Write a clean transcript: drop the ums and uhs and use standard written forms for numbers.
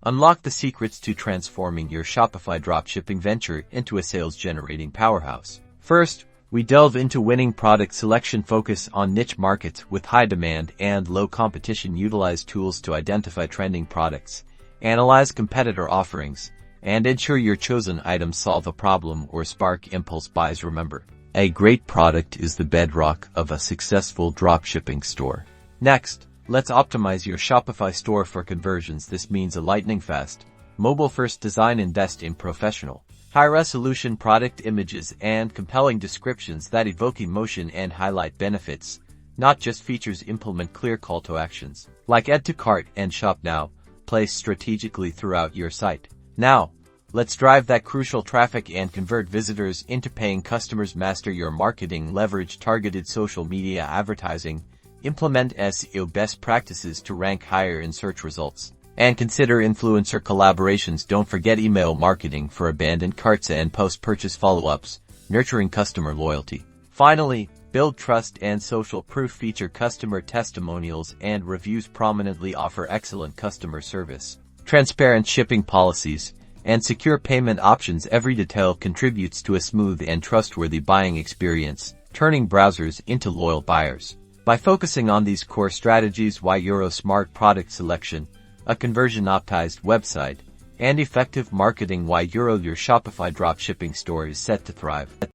Unlock the secrets to transforming your Shopify dropshipping venture into a sales-generating powerhouse. First, we delve into winning product selection. Focus on niche markets with high demand and low competition. Utilize tools to identify trending products, analyze competitor offerings, and ensure your chosen items solve a problem or spark impulse buys. Remember, a great product is the bedrock of a successful dropshipping store. Next, let's optimize your Shopify store for conversions. This means a lightning-fast, mobile-first design. Invest in professional, high-resolution product images and compelling descriptions that evoke emotion and highlight benefits, not just features. Implement clear call to actions, like add to cart and shop now, placed strategically throughout your site. Now, let's drive that crucial traffic and convert visitors into paying customers. Master your marketing. Leverage targeted social media advertising. Implement SEO best practices to rank higher in search results. And consider influencer collaborations. Don't forget email marketing for abandoned carts and post-purchase follow-ups, nurturing customer loyalty. Finally, build trust and social proof. Feature customer testimonials and reviews prominently. Offer excellent customer service, transparent shipping policies, and secure payment options. Every detail contributes to a smooth and trustworthy buying experience, turning browsers into loyal buyers. By focusing on these core strategies, smart product selection, a conversion-optimized website, and effective marketing, your Shopify dropshipping store is set to thrive.